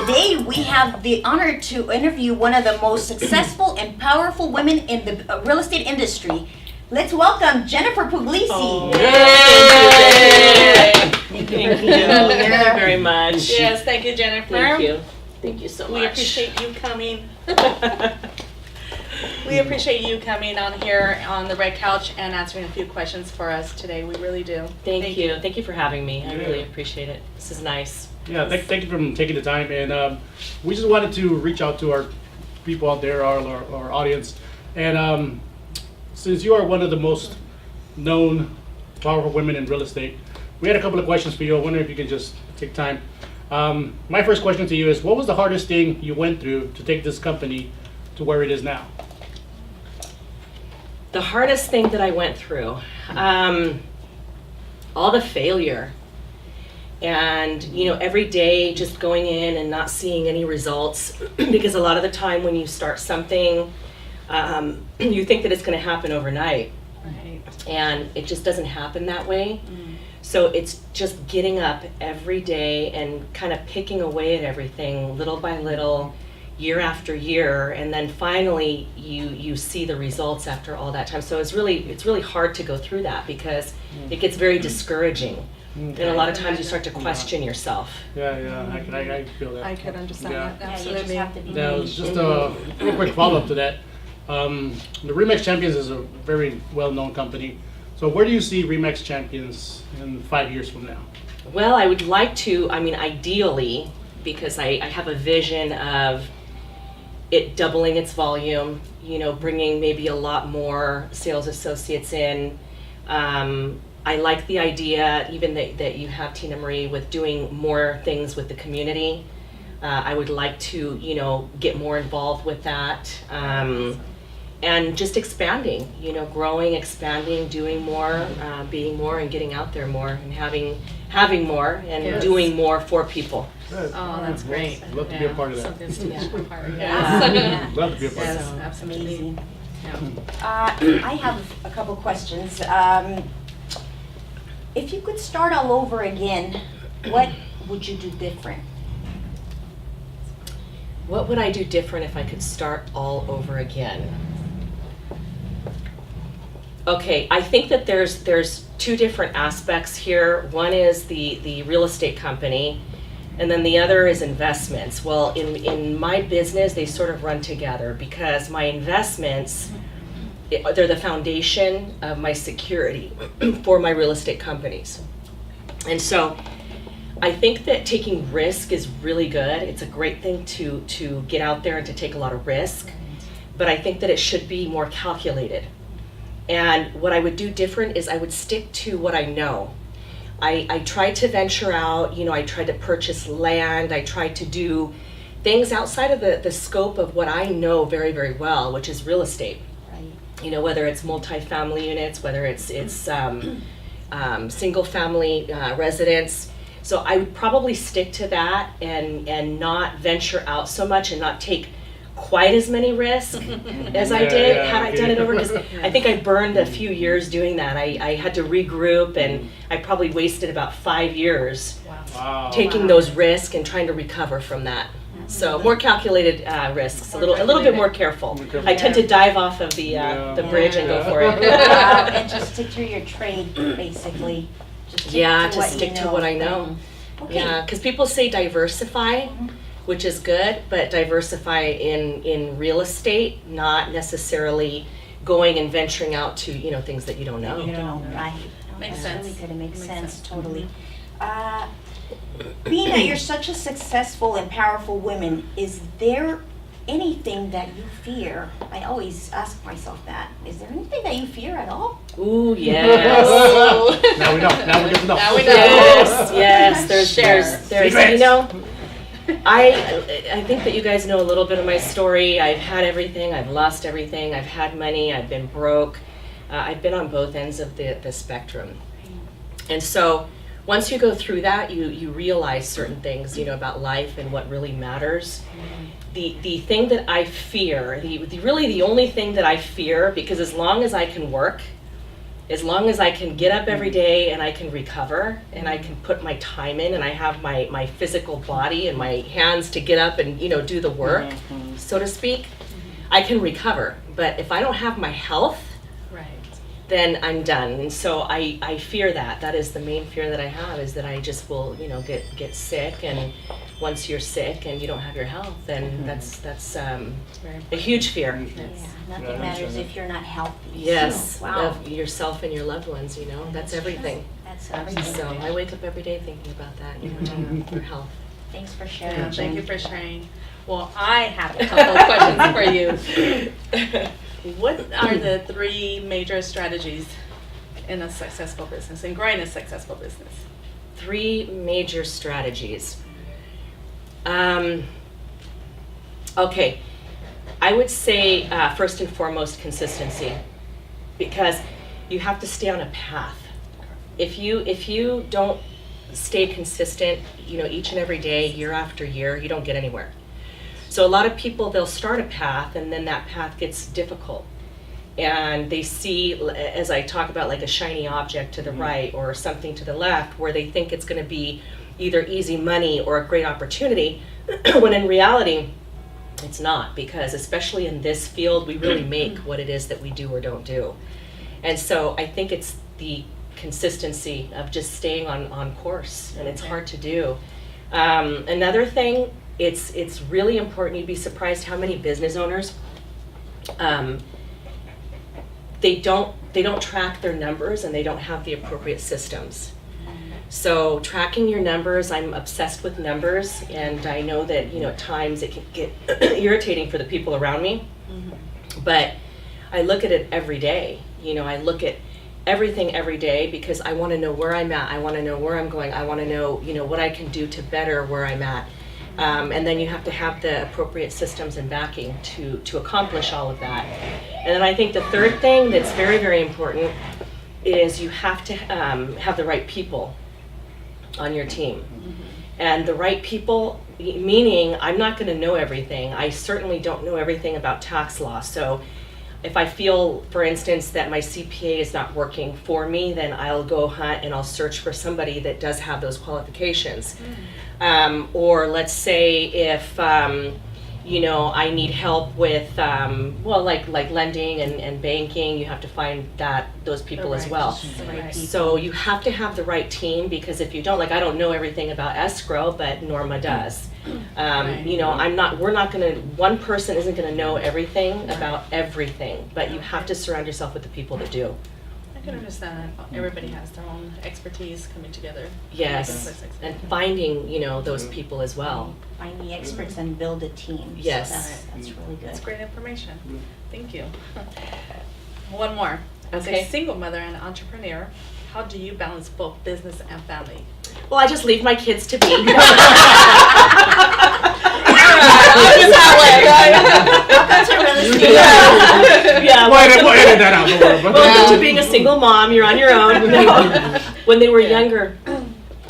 today we have the honor to interview one of the most successful and powerful women in the real estate industry. Let's welcome Jennifer Puglisi. Oh. Yay! Thank Thank you. you very much. Yes, thank you, Jennifer. Thank you. Thank you so much. We appreciate you coming. We appreciate you coming on here on the red couch and answering a few questions for us today. We really do. Thank you. Thank you for having me. I really appreciate it. This is nice. Yeah, thank you for taking the time. And we just wanted to reach out to our people out there, our audience. And since you are one of the most known, powerful women in real estate, we had a couple of questions for you. I wonder if you could just take time. My first question to you is, what was the hardest thing you went through to take this company to where it is now? The hardest thing that I went through, all the failure. And, you know, every day just going in and not seeing any results, because a lot of the time when you start something, you think that it's going to happen overnight. Right. And it just doesn't happen that way. So it's just getting up every day and kind of picking away at everything little by little, year after year, and then finally you see the results after all that time. So it's really hard to go through that because it gets very discouraging. And a lot of times you start to question yourself. Yeah, I feel that. I could understand Yeah. that, Yeah, you just absolutely. have to be Now, just a real quick follow-up to that. The REMAX Champions is a very well-known company. So where do you see REMAX Champions in 5 years from now? Well, I would like to, ideally, because I have a vision of it doubling its volume, you know, bringing maybe a lot more sales associates in. I like the idea, even that you have Tina Marie with doing more things with the community. I would like to, you know, get more involved with that. And just expanding, you know, growing, expanding, doing more, being more, and getting out there more, and having more, and Yes. doing more for people. Good. Oh, that's great. Love to be a part of that. Something to be a part of. Yeah. Yes. Love to be a part of Yes, that. absolutely. amazing. Yeah. I have a couple questions. If you could start all over again, what would you do different? What would I do different if I could start all over again? Okay, I think that there's two different aspects here. One is the real estate company, and then the other is investments. Well, in my business, they sort of run together because my investments, they're the foundation of my security for my real estate companies. And so I think that taking risk is really good. It's a great thing to get out there and to take a lot of risk, but I think that it should be more calculated. And what I would do different is I would stick to what I know. I tried to venture out, you know, I tried to purchase land, I tried to do things outside of the scope of what I know very, very well, which is real estate. Right. You know, whether it's multifamily units, whether it's single family residence. So I would probably stick to that and not venture out so much and not take quite as many risks as I did had I done it over. Because I think I burned a few years doing that. I had to regroup, and I probably wasted about 5 years Wow. taking those risks and trying to recover from that. So more calculated risks, a little bit more careful. More careful. I tend to dive off of the bridge and go for it. And just stick to your trade, basically. Just stick to what I know. Okay. Yeah, because people say diversify, which is good, but diversify in real estate, not necessarily going and venturing out to, you know, things that you don't know. You know, right. Makes That's sense. really good. It makes Makes sense, sense. totally. Being that you're such a successful and powerful woman, is there anything that you fear? I always ask myself that. Is there anything that you fear at all? Ooh, yes. Now we know. Now we get to know. Now we know. Yes. There's, Secrets. you know, I think that you guys know a little bit of my story. I've had everything. I've lost everything. I've had money. I've been broke. I've been on both ends of the spectrum. And so once you go through that, you realize certain things, you know, about life and what really matters. The thing that I fear, really the only thing that I fear, because as long as I can work as long as I can get up every day and I can recover and I can put my time in and I have my physical body and my hands to get up and, do the work, so to speak, I can recover. But if I don't have my health, Right. then I'm done. And so I fear that. That is the main fear that I have, is that I just will, get sick. And once you're sick and you don't have your health, then that's Very a huge fear. Yeah, nothing Yeah, matters if you're not healthy. Yes, Wow. of yourself and your loved ones, that's everything. That's everything. So I wake up every day thinking about that, your health. Thanks for sharing. Yeah, thank you Jen. for sharing. Well, I have a couple of questions for you. What are the 3 major strategies in a successful business, in growing a successful business? 3 major strategies. Okay, I would say first and foremost consistency, because you have to stay on a path. If you don't stay consistent, each and every day, year after year, you don't get anywhere. So a lot of people, they'll start a path and then that path gets difficult. And they see, as I talk about, like a shiny object to the right or something to the left, where they think it's going to be either easy money or a great opportunity, when in reality, it's not. Because especially in this field, we really make what it is that we do or don't do. And so I think it's the consistency of just staying on course, and it's hard to do. Another thing, it's really important. You'd be surprised how many business owners, they don't track their numbers and they don't have the appropriate systems. So tracking your numbers, I'm obsessed with numbers, and I know that at times it can get irritating for the people around me. But I look at it every day. I look at everything every day because I want to know where I'm at. I want to know where I'm going. I want to know what I can do to better where I'm at. And then you have to have the appropriate systems and backing to accomplish all of that. And then I think the third thing that's very, very important is you have to have the right people on your team. And the right people, meaning I'm not going to know everything. I certainly don't know everything about tax law. So if I feel, for instance, that my CPA is not working for me, then I'll go hunt and I'll search for somebody that does have those qualifications. Or let's say if I need help with like lending and banking, you have to find those people as well. Right. So you have to have the right team, because if you don't, I don't know everything about escrow, but Norma does. One person isn't gonna know everything about everything, but you have to surround yourself with the people that do. I can understand that everybody has their own expertise coming together. Yes, and finding, those people as well. Find the experts and build a team. Yes. So that's really good. That's great information. Thank you. One more. As Okay. a single mother and entrepreneur, how do you balance both business and family? Well, I just leave my kids to be. Welcome to real estate. Yeah, We'll edit that out. Don't worry about that. welcome to being a single mom. You're on your own. No. When they were younger,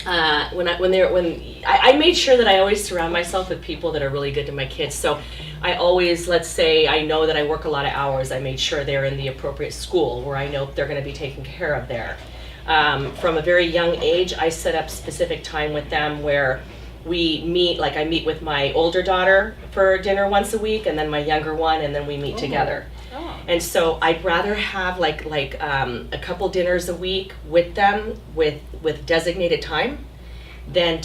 I made sure that I always surround myself with people that are really good to my kids. So I always, let's say I know that I work a lot of hours, I made sure they're in the appropriate school where I know they're going to be taken care of there. From a very young age, I set up specific time with them where we meet, like I meet with my older daughter for dinner once a week, and then my younger one, and then we meet together. Oh. And so I'd rather have like a couple dinners a week with them with designated time than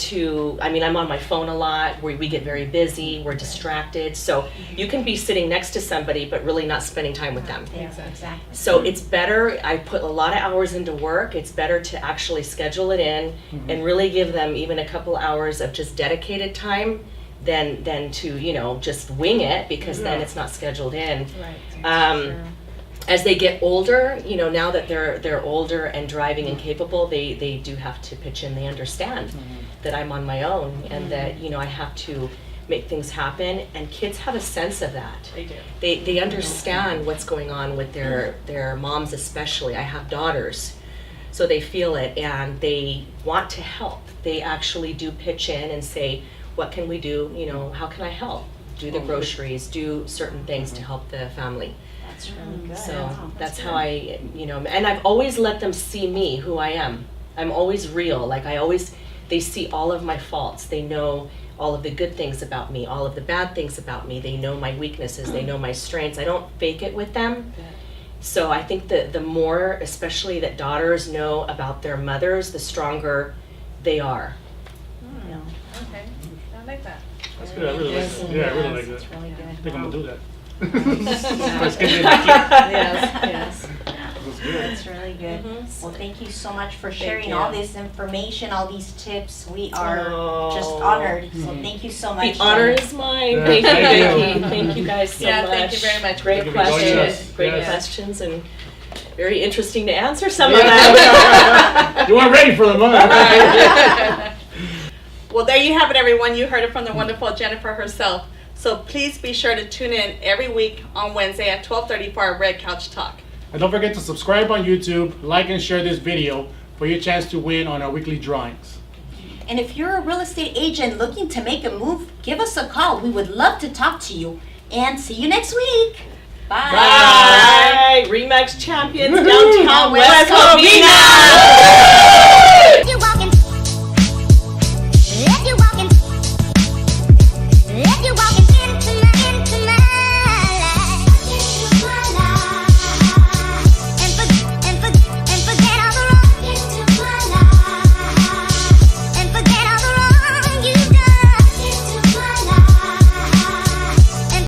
I'm on my phone a lot, we get very busy, we're distracted. So you can be sitting next to somebody but really not spending time with them. Yeah, exactly. So it's better, I put a lot of hours into work, it's better to actually schedule it in and really give them even a couple hours of just dedicated time than to, just wing it, because then it's not scheduled in. Right. Sure. As they get older, now that they're older and driving and capable, they do have to pitch in. They understand that I'm on my own and that, I have to make things happen. And kids have a sense of that. They do. They understand what's going on with their moms especially. I have daughters, so they feel it and they want to help. They actually do pitch in and say, what can we do? How can I help? Do the groceries, do certain things to help the family. That's really good. So Wow, that's good. how I, and I've always let them see me, who I am. I'm always real. Like they see all of my faults. They know all of the good things about me, all of the bad things about me. They know my weaknesses. They know my strengths. I don't fake it with them. Good. So I think that the more, especially that daughters know about their mothers, the stronger they are. Yeah. Okay, I like that. That's good. I really like that. Yeah, I really like that. That's really good. I think I'm gonna do that. Yeah. Let's get in that Yes, That's good. That's really good. Mhm. Well, thank you so much for sharing you. all this information, all these tips. We are just Oh. honored. So thank you so much. The honor is mine. Yeah, Thank you, thank you. Vicki. Thank you guys so Yeah, much. thank you very much. Great Thank you for joining questions. us. Great Yes. questions and very interesting to answer some of them. Yeah. You weren't ready for them, huh? Well, there you have it, everyone. You heard it from the wonderful Jennifer herself. So please be sure to tune in every week on Wednesday at 12:30 for our Red Couch Talk. And don't forget to subscribe on YouTube, like and share this video for your chance to win on our weekly drawings. And if you're a real estate agent looking to make a move, give us a call. We would love to talk to you. And see you next week. Bye. Bye. REMAX champions downtown West West Covina.